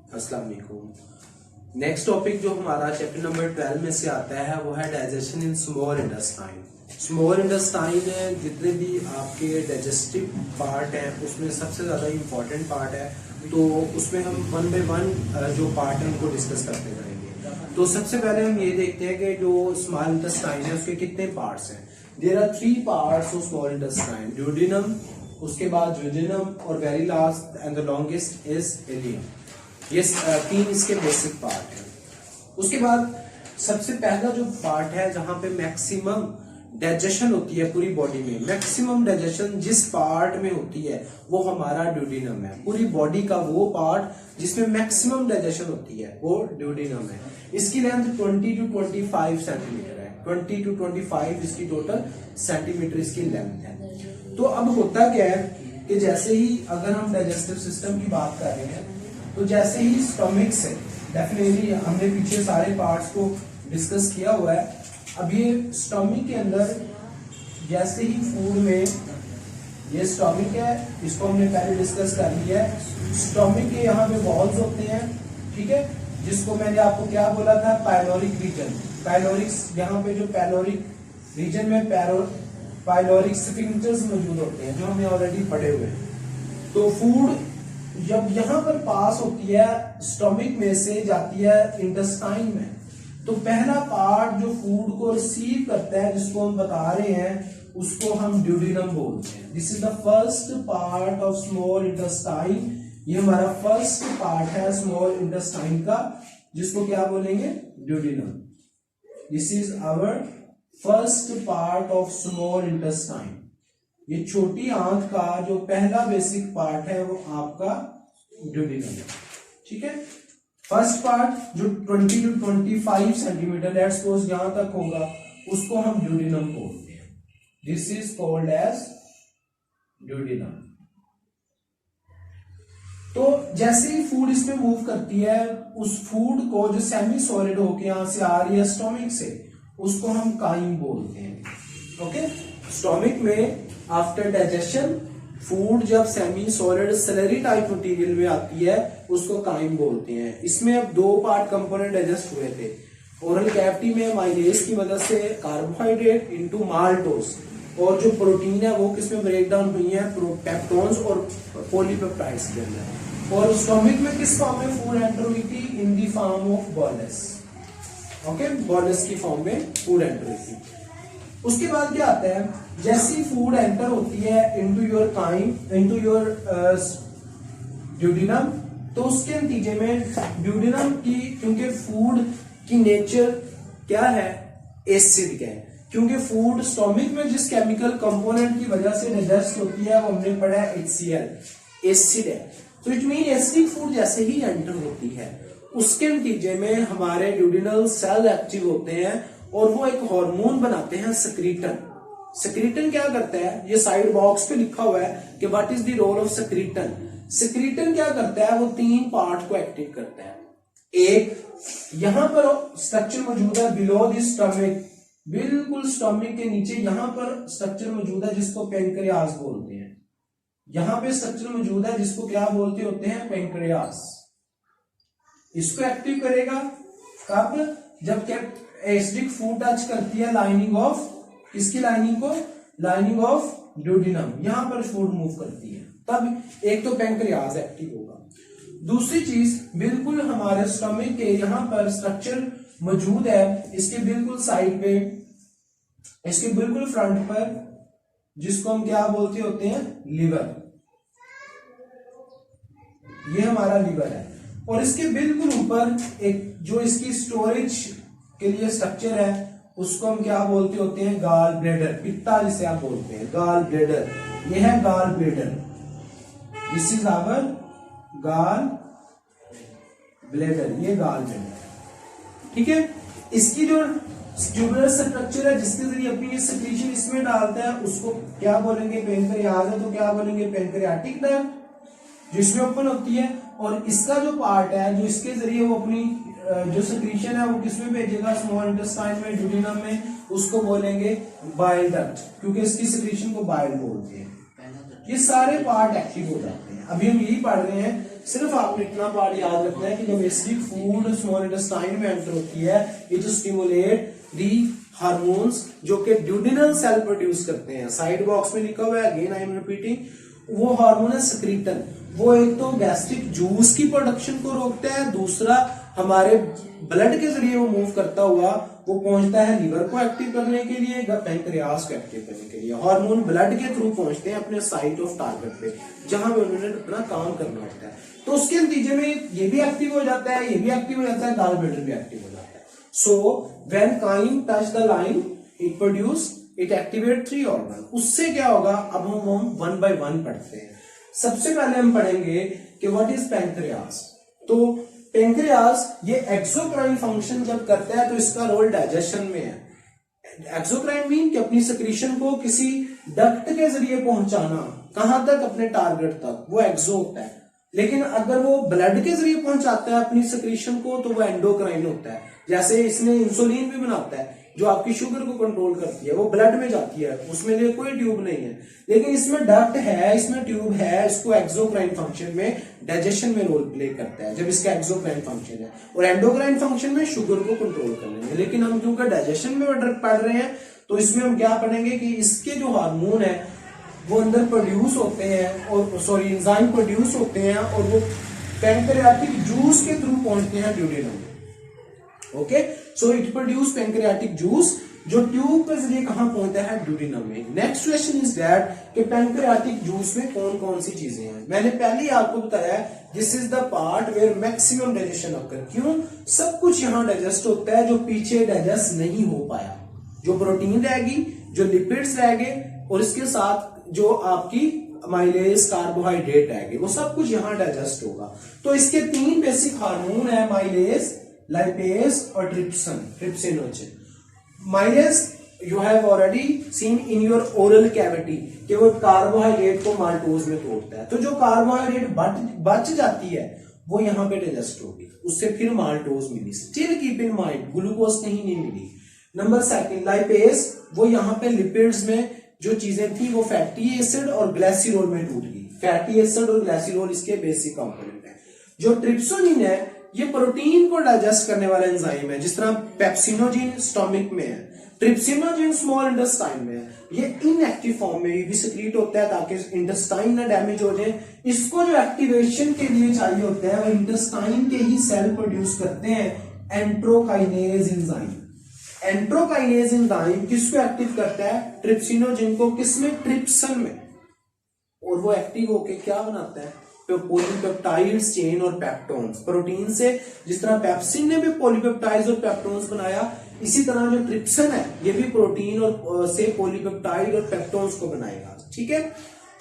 अस्सलाम वालेकुम। Next topic जो हमारा चैप्टर नंबर 12 में से आता है वो है digestion in small intestine. Small intestine जितने भी आपके डाइजेस्टिव पार्ट है उसमें सबसे ज़्यादा इम्पोर्टेंट पार्ट है, तो उसमें हम वन बाय वन जो पार्ट है उनको डिस्कस करते जाएंगे। तो सबसे पहले हम ये देखते हैं कि जो स्मॉल इंटेस्टाइन है उसके कितने पार्ट्स हैं। There are 3 parts of small intestine, duodenum, उसके बाद ज्यूडेनम और very last and the longest is ileum. ये 3 इसके बेसिक पार्ट हैं। उसके बाद सबसे पहला जो पार्ट है जहां पे मैक्सिमम डाइजेशन होती है पूरी बॉडी में, मैक्सिमम डाइजेशन जिस पार्ट में होती है वो हमारा ड्यूडेनम है। पूरी बॉडी का वो पार्ट जिसमें मैक्सिमम डाइजेशन होती है वो ड्यूडेनम है। इसकी लेंथ 20 to 25 सेंटीमीटर है। 20 to 25 इसकी टोटल सेंटीमीटर इसकी लेंथ है। तो अब होता क्या है कि जैसे ही अगर हम डाइजेस्टिव सिस्टम की बात कर रहे हैं तो जैसे ही स्टमक से, डेफिनेटली हमने पीछे सारे पार्ट्स को डिस्कस किया हुआ है। अब ये स्टमक के अंदर जैसे ही फूड में, ये स्टमक है, इसको हमने पहले डिस्कस कर लिया है। स्टमक के यहाँ पे वॉल्स होते हैं, ठीक है, जिसको मैंने आपको क्या बोला था, पाइलोरिक रीजन। पाइलोरिक्स, यहाँ पे जो पाइलोरिक रीजन में पाइलोरिक स्फिंक्टर्स मौजूद होते हैं जो हमने ऑलरेडी पढ़े हुए हैं। तो फूड जब यहाँ पर पास होती है स्टमक में से जाती है इंटेस्टाइन में, तो पहला पार्ट जो फूड को रिसीव करता है जिसको हम बता रहे हैं उसको हम ड्यूडेनम बोलते हैं। This is the first part of small intestine. ये हमारा फर्स्ट पार्ट है स्मॉल इंटेस्टाइन का, जिसको क्या बोलेंगे, duodenum. This is our first part of small intestine. ये छोटी आंत का जो पहला बेसिक पार्ट है वो आपका ड्यूडेनम है, ठीक है। फर्स्ट पार्ट जो 20 to 25 सेंटीमीटर लेट्स सपोज यहां तक होगा उसको हम ड्यूडेनम बोलते हैं। This is called as duodenum. तो जैसे ही फूड इसमें मूव करती है, उस फूड को जो सेमी सॉलिड होके यहां से आ रही है स्टोमिक से, उसको हम काइम बोलते हैं। ओके, स्टोमिक में आफ्टर डाइजेशन फूड जब semi solid slurry type material में आती है उसको काइम बोलते हैं। इसमें अब 2 पार्ट कंपोनेंट डाइजेस्ट हुए थे। ओरल कैविटी में माइलेज की मदद से कार्बोहाइड्रेट इनटू माल्टोज, और जो प्रोटीन है वो किसमें ब्रेक डाउन हुई है, पेप्टोन्स और पॉलीपेप्टाइड्स के अंदर। और स्टोमिक में किस फॉर्म में फूड एंटर हुई थी, in the form of bolus. Okay, bolus की फॉर्म में फूड एंटर हुई थी। उसके बाद क्या आता है, जैसी फूड एंटर होती है into your chyme, into your duodenum, तो उसके नतीजे में ड्यूडेनम की, क्योंकि फूड की नेचर क्या है, एसिड है। क्योंकि फूड स्टोमिक में जिस केमिकल कंपोनेंट की वजह से डाइजेस्ट होती है वो हमने पढ़ा है HCl, एसिड है। तो इट मीन एसिडिक फूड जैसे ही एंटर होती है उसके नतीजे में हमारे ड्यूडेनल सेल एक्टिव होते हैं और वो एक हार्मोन बनाते हैं सक्रीटन। सक्रीटन क्या करता है, ये साइड बॉक्स पे लिखा हुआ है कि what is the role of secretin. Secretin क्या करता है, वो 3 पार्ट को एक्टिव करता है। एक, यहां पर स्ट्रक्चर मौजूद है बिलो द स्टमक, बिल्कुल स्टमक के नीचे यहां पर स्ट्रक्चर मौजूद है जिसको पेंक्रियास बोलते हैं। यहां पे स्ट्रक्चर मौजूद है जिसको क्या बोलते होते हैं, पेंक्रियास। इसको एक्टिव करेगा कब, जब एसिडिक फूड टच करती है लाइनिंग ऑफ, किसकी लाइनिंग को, लाइनिंग ऑफ ड्यूडेनम, यहां पर फूड मूव करती है, तब एक तो पेंक्रियास एक्टिव होगा। दूसरी चीज, बिल्कुल हमारे स्टमक के यहां पर स्ट्रक्चर मौजूद है, इसके बिल्कुल साइड पे, इसके बिल्कुल फ्रंट पर, जिसको हम क्या बोलते होते हैं, लिवर। ये हमारा लिवर है। और इसके बिल्कुल ऊपर एक जो इसकी स्टोरेज के लिए स्ट्रक्चर है उसको हम क्या बोलते होते हैं, गाल ब्लेडर, पित्ता जिसे आप बोलते हैं, गाल ब्लेडर। ये है gall bladder, this is our gall bladder, ये गाल ब्लेडर, ठीक है। इसकी जो ट्यूबुलर स्ट्रक्चर है जिसके जरिए अपनी सेक्रीशन इसमें डालता है उसको क्या बोलेंगे, पेंक्रियास है तो क्या बोलेंगे, पेंक्रियाटिक नर्व, जो इसमें ओपन होती है। और इसका जो पार्ट है जो इसके जरिए वो अपनी जो सेक्रीशन है वो किसमें भेजेगा, स्मॉल इंटेस्टाइन में, ड्यूडेनम में, उसको बोलेंगे बाइल डक्ट, क्योंकि इसकी सेक्रीशन को बाइल बोलते हैं। ये सारे पार्ट एक्टिव हो जाते हैं। अभी हम यही पढ़ रहे हैं सिर्फ आपने इतना पार्ट याद रखना है कि जब एसिडिक फूड स्मॉल इंटेस्टाइन में एंटर होती है, इट स्टिमुलेट दी हार्मोन्स जो कि ड्यूडेनल सेल प्रोड्यूस करते हैं। साइड बॉक्स में लिखा हुआ है, अगेन आई एम रिपीटिंग, वो हार्मोन है सेक्रीटन। वो एक तो गैस्ट्रिक जूस की प्रोडक्शन को रोकता है, दूसरा हमारे ब्लड के जरिए वो मूव करता हुआ वो पहुंचता है लिवर को एक्टिव करने के लिए, पैंक्रियास को एक्टिव करने के लिए। हार्मोन ब्लड के थ्रू पहुंचते हैं अपने साइट ऑफ टारगेट पे, जहां पे उन्होंने अपना काम करना होता है। तो उसके नतीजे में ये भी एक्टिव हो जाता है, ये भी एक्टिव हो जाता है, गॉल ब्लैडर भी एक्टिव हो जाता है। So when chyme touch the line it produce, it activate 3 organ. उससे क्या होगा, अब हम 1 बाय 1 पढ़ते हैं। सबसे पहले हम पढ़ेंगे कि व्हाट इज पैंक्रियास। तो पैंक्रियास ये एक्सोक्राइन फंक्शन जब करता है तो इसका रोल डाइजेशन में है। एक्सोक्राइन मीन कि अपनी सेक्रीशन को किसी डक्ट के जरिए पहुंचाना, कहां तक, अपने टारगेट तक, वो एक्सो होता है। लेकिन अगर वो ब्लड के जरिए पहुंचाता है अपनी सेक्रीशन को तो वो एंडोक्राइन होता है। जैसे इसमें इंसुलिन भी बनाता है जो आपकी शुगर को कंट्रोल करती है, वो ब्लड में जाती है, उसमें लिए कोई ट्यूब नहीं है। लेकिन इसमें डक्ट है, इसमें ट्यूब है, इसको एक्सोक्राइन फंक्शन में डाइजेशन में रोल प्ले करता है जब इसका एक्सोक्राइन फंक्शन है, और एंडोक्राइन फंक्शन में शुगर को कंट्रोल करने में। लेकिन हम क्योंकि डाइजेशन में पढ़ रहे हैं तो इसमें हम क्या पढ़ेंगे कि इसके जो हार्मोन है वो अंदर प्रोड्यूस होते हैं, और सॉरी एंजाइम प्रोड्यूस होते हैं, और वो पैंक्रियाटिक जूस के थ्रू पहुंचते हैं duodenum. Okay, so it produce pancreatic juice जो ट्यूब के जरिए कहां पहुंचता है, ड्यूडेनम में। नेक्स्ट क्वेश्चन इज दैट कि पैंक्रियाटिक जूस में कौन कौन सी चीजें हैं। मैंने पहले ही आपको बताया this is the part where maximum digestion occur. क्यों, सब कुछ यहां डाइजेस्ट होता है जो पीछे डाइजेस्ट नहीं हो पाया, जो प्रोटीन रहेगी, जो लिपिड्स रहेंगे, और इसके साथ जो आपकी माइलेज कार्बोहाइड्रेट रहेगी, वो सब कुछ यहां डाइजेस्ट होगा। तो इसके 3 बेसिक हार्मोन है, माइलेज, लाइपेज और trypsinogen. Mileage you have already seen in your oral cavity कि वो कार्बोहाइड्रेट को माल्टोज में तोड़ता है। तो जो कार्बोहाइड्रेट बच जाती है वो यहां पे डाइजेस्ट होगी, उससे फिर माल्टोज मिली। Still keep in mind glucose कहीं नहीं मिली। नंबर 2 लाइपेज, वो यहां पे लिपिड्स में जो चीजें थी वो फैटी एसिड और ग्लाइसिरोल में टूट गई। फैटी एसिड और ग्लाइसिरोल इसके बेसिक कंपोनेंट है। जो ट्रिप्सोनिन है ये प्रोटीन को डाइजेस्ट करने वाला एंजाइम है, जिस तरह पेप्सिनोजिन स्टोमिक में है, ट्रिप्सिनोजिन स्मॉल इंटेस्टाइन में है। ये इनएक्टिव फॉर्म में भी सिक्रीट होता है ताकि इंटेस्टाइन ना डैमेज हो जाए। इसको जो एक्टिवेशन के लिए चाहिए होता है वो इंटेस्टाइन के ही सेल प्रोड्यूस करते हैं, एंट्रोकाइनेज एंजाइम। एंट्रोकाइनेज एंजाइम किसको एक्टिव करता है, ट्रिप्सिनोजिन को, किसमें, ट्रिप्सन में, और वो एक्टिव होके क्या बनाता है, पॉलीपेप्टाइड्स चेन और पेप्टोन्स। प्रोटीन से जिस तरह पेप्सिन ने भी पॉलीपेप्टाइड्स और पेप्टोन्स बनाया, इसी तरह जो ट्रिप्सन है ये भी प्रोटीन और से पॉलीपेप्टाइड और पेप्टोन्स को बनाएगा। ठीक है,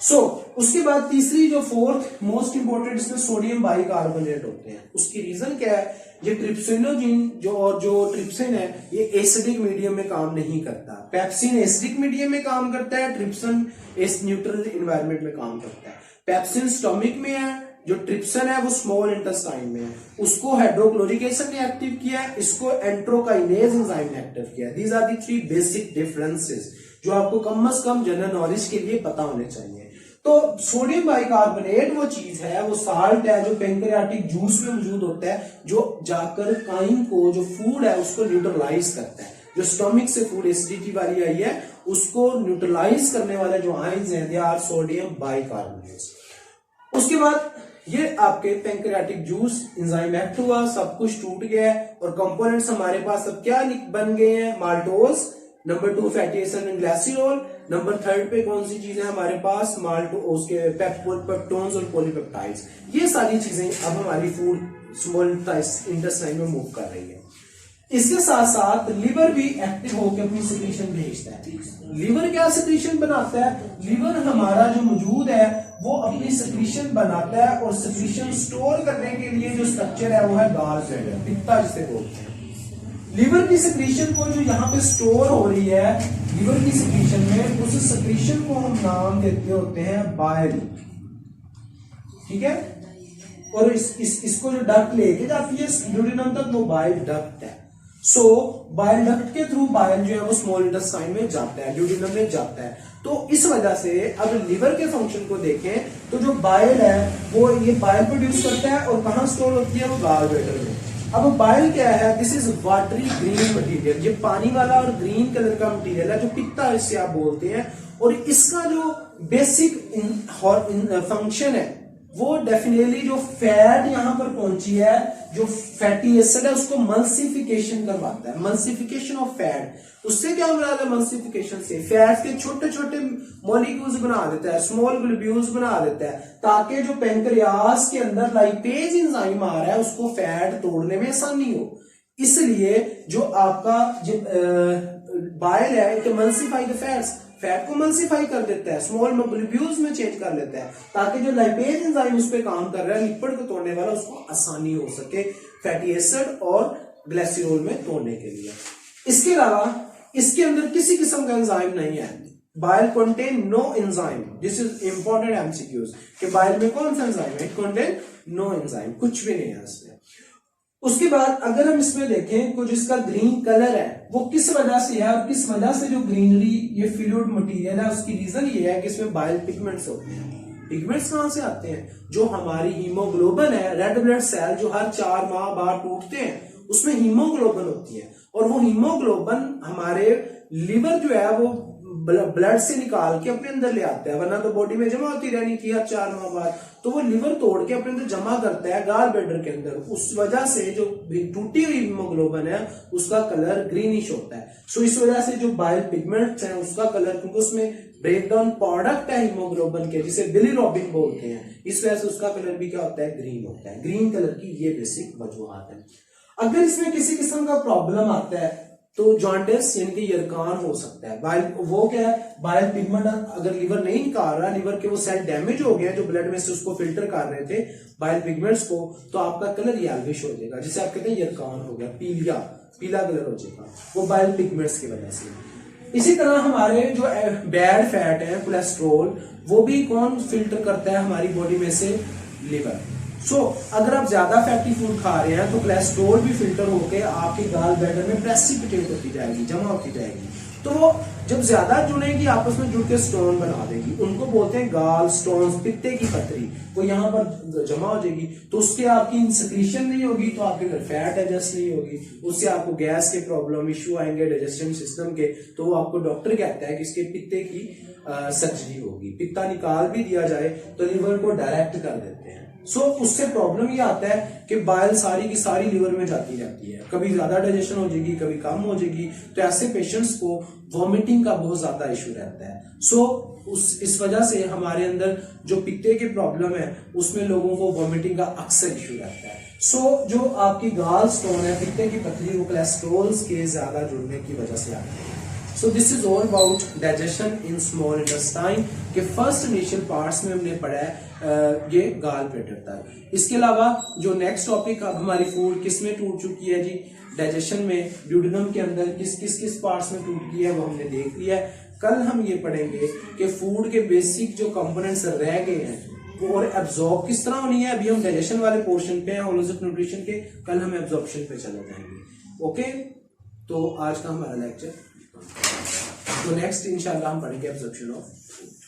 सो उसके बाद तीसरी जो 4th मोस्ट इंपोर्टेंट, इसमें सोडियम बाइकार्बोनेट होते हैं। उसकी रीजन क्या है, ये ट्रिप्सिनोजिन जो ट्रिप्सिन है ये एसिडिक मीडियम में काम नहीं करता। पेप्सिन एसिडिक मीडियम में काम करता है, ट्रिप्सन न्यूट्रल एनवायरनमेंट में काम करता है। पेप्सिन स्टोमिक में है, जो ट्रिप्सन है वो स्मॉल इंटेस्टाइन में है, उसको हाइड्रोक्लोरिक एसिड ने एक्टिव किया है, इसको एंट्रोकाइनेज एंजाइम ने एक्टिव किया। These are the 3 basic differences जो आपको कम से कम जनरल नॉलेज के लिए पता होने चाहिए। तो सोडियम बाइकार्बोनेट वो चीज है, वो साल्ट है जो पैंक्रियाटिक जूस में मौजूद होता है, जो जाकर काइन को, जो फूड है उसको न्यूट्रलाइज करता है। जो स्टोमिक से फूड एसिडिटी वाली आई है उसको न्यूट्रलाइज करने वाले जो आयंस हैं दे आर सोडियम बाइकार्बोनेट्स। उसके बाद ये आपके पैंक्रियाटिक जूस एंजाइम एक्ट हुआ, सब कुछ टूट गया है, और कंपोनेंट्स हमारे पास अब क्या बन गए हैं, maltose, number 2 fatty acid and glycerol, number 3 पे कौन सी चीजें हमारे पास, माल्टो, उसके पेप्टोन्स और पॉलीपेप्टाइड्स। ये सारी चीजें अब हमारी फूड स्मॉल इंटेस्टाइन में मूव कर रही है। इसके साथ साथ लिवर भी एक्टिव होकर अपनी सिक्रीशन भेजता है। लिवर क्या सिक्रीशन बनाता है, लिवर हमारा जो मौजूद है वो अपनी सिक्रीशन बनाता है, और सिक्रीशन स्टोर करने के लिए जो स्ट्रक्चर है वो है गॉल ब्लैडर, पित्ता जिसे बोलते हैं। लिवर की सिक्रीशन को जो यहाँ पे स्टोर हो रही है लिवर की सिक्रीशन में, उस सिक्रीशन को हम नाम देते होते हैं बाइल। ठीक है, और इसको जो डक्ट लेके जाती है ड्यूडेनम तक, वो बाइल डक्ट है। सो बाइल डक्ट के थ्रू बाइल जो है वो स्मॉल इंटेस्टाइन में जाता है, ड्यूडेनम में जाता है। तो इस वजह से अब लिवर के फंक्शन को देखें तो जो बाइल है वो ये बाइल प्रोड्यूस करता है और कहां स्टोर होती है, वो गाल ब्लैडर में। अब बाइल क्या है, this is watery green material, ये पानी वाला और ग्रीन कलर का मटेरियल है जो पित्ता इससे आप बोलते हैं। और इसका जो बेसिक फंक्शन है वो डेफिनेटली जो फैट यहां पर पहुंची है, जो फैटी एसिड है उसको मल्सिफिकेशन करवाता है, मल्सिफिकेशन ऑफ फैट। उससे क्या मुराद है मल्सिफिकेशन से, फैट के छोटे छोटे मॉलिक्यूल्स बना देता है, स्मॉल ग्लोब्यूल्स बना देता है, ताकि जो पेंक्रियास के अंदर लाइपेज एंजाइम आ रहा है उसको फैट तोड़ने में आसानी हो। इसलिए जो आपका बाइल है इट मल्सिफाई द फैट्स, फैट को मल्सिफाई कर देता है, स्मॉल ग्लोब्यूल्स में चेंज कर लेता है, ताकि जो लाइपेज एंजाइम उस पे काम कर रहा है लिपिड को तोड़ने वाला उसको आसानी हो सके फैटी एसिड और ग्लिसरॉल में तोड़ने के लिए। इसके अलावा इसके अंदर किसी किस्म का एंजाइम नहीं है। Bile contain no enzyme, this is important MCQs कि बाइल में कौन सा एंजाइम है, इट कंटेन नो एंजाइम, कुछ भी नहीं है इसमें। उसके बाद अगर हम इसमें देखें तो जिसका ग्रीन कलर है वो किस वजह से है और किस वजह से जो ग्रीनरी ये फ्लूइड मटेरियल है उसकी रीजन ये है कि इसमें बाइल पिगमेंट्स होते हैं। पिगमेंट्स कहां से आते हैं, जो हमारी हीमोग्लोबिन है, रेड ब्लड सेल जो हर 4 माह बाद टूटते हैं उसमें हीमोग्लोबिन होती है, और वो हीमोग्लोबिन हमारे लिवर जो है वो ब्लड से निकाल के अपने अंदर ले आता है, वरना तो बॉडी में जमा होती रहनी थी हर 4 माह बाद, तो वो लिवर तोड़ के अपने अंदर जमा करता है गाल ब्लैडर के अंदर। उस वजह से जो टूटी हुई हीमोग्लोबिन है उसका कलर ग्रीनिश होता है। सो इस वजह से जो बाइल पिगमेंट्स हैं उसका कलर, क्योंकि उसमें ब्रेकडाउन प्रोडक्ट है हीमोग्लोबिन के जिसे बिलीरुबिन बोलते हैं, इस वजह से उसका कलर भी क्या होता है, ग्रीन होता है। ग्रीन कलर की ये बेसिक वजूहत है। अगर इसमें किसी किस्म का प्रॉब्लम आता है तो जॉन्डिस यानी कि यरकान हो सकता है। बाइल वो क्या है, बाइल पिगमेंट अगर लिवर नहीं निकाल रहा, लिवर के वो सेल डैमेज हो गए जो ब्लड में से उसको फिल्टर कर रहे थे बाइल पिगमेंट्स को, तो आपका कलर येलोविश हो जाएगा, जिसे आप कहते हैं यरकान हो गया, पीला कलर हो जाएगा, वो बाइल पिगमेंट्स की वजह से। इसी तरह हमारे जो बैड फैट है कोलेस्ट्रोल, वो भी कौन फिल्टर करता है हमारी बॉडी में से, लिवर। सो अगर आप ज्यादा फैटी फूड खा रहे हैं तो कोलेस्ट्रोल भी फिल्टर होकर आपके गाल ब्लैडर में प्रेसिपिटेट होती जाएगी, जमा होती जाएगी, तो वो जब ज्यादा जुड़ेगी आपस में जुड़ के स्टोन बना देगी, उनको बोलते हैं गाल स्टोन्स, पित्ते की पथरी, वो यहाँ पर जमा हो जाएगी, तो उसके आपकी सक्रीशन नहीं होगी, तो आपके अंदर फैट एडजस्ट नहीं होगी, उससे आपको गैस के प्रॉब्लम इश्यू आएंगे डाइजेशन सिस्टम के, तो वो आपको डॉक्टर कहता है कि इसके पित्ते की सर्जरी होगी। पित्ता निकाल भी दिया जाए तो लिवर को डायरेक्ट कर देते हैं। सो उससे प्रॉब्लम ये आता है कि बाइल सारी की सारी लिवर में जाती रहती है, कभी ज्यादा डाइजेशन हो जाएगी, कभी कम हो जाएगी, तो ऐसे पेशेंट्स को वॉमिटिंग का बहुत ज्यादा इशू रहता है। सो इस वजह से हमारे अंदर जो पित्ते की प्रॉब्लम है उसमें लोगों को वॉमिटिंग का अक्सर इशू रहता है। सो जो आपकी गाल स्टोन है, पित्ते की पथरी, वो कोलेस्ट्रॉल के ज्यादा जुड़ने की वजह से आती है। So this is all about digestion in small intestine के फर्स्ट इनिशियल पार्ट्स में हमने पढ़ा है ये गाल ब्लैडर तक। इसके अलावा जो नेक्स्ट टॉपिक अब हमारी फूड किस में टूट चुकी है जी, डाइजेशन में, ड्यूडेनम के अंदर किस पार्ट्स में टूट गई है वो हमने देख लिया है। कल हम ये पढ़ेंगे कि फूड के बेसिक जो कंपोनेंट्स रह गए हैं वो और एब्जॉर्ब किस तरह होनी है। अभी हम डाइजेशन वाले पोर्शन पे हैं होलिस्टिक न्यूट्रिशन के, कल हम एब्जॉर्प्शन पे चले जाएंगे। ओके, तो आज का हमारा लेक्चर, तो नेक्स्ट इंशाल्लाह हम पढ़ेंगे एब्जॉर्प्शन ऑफ फूड।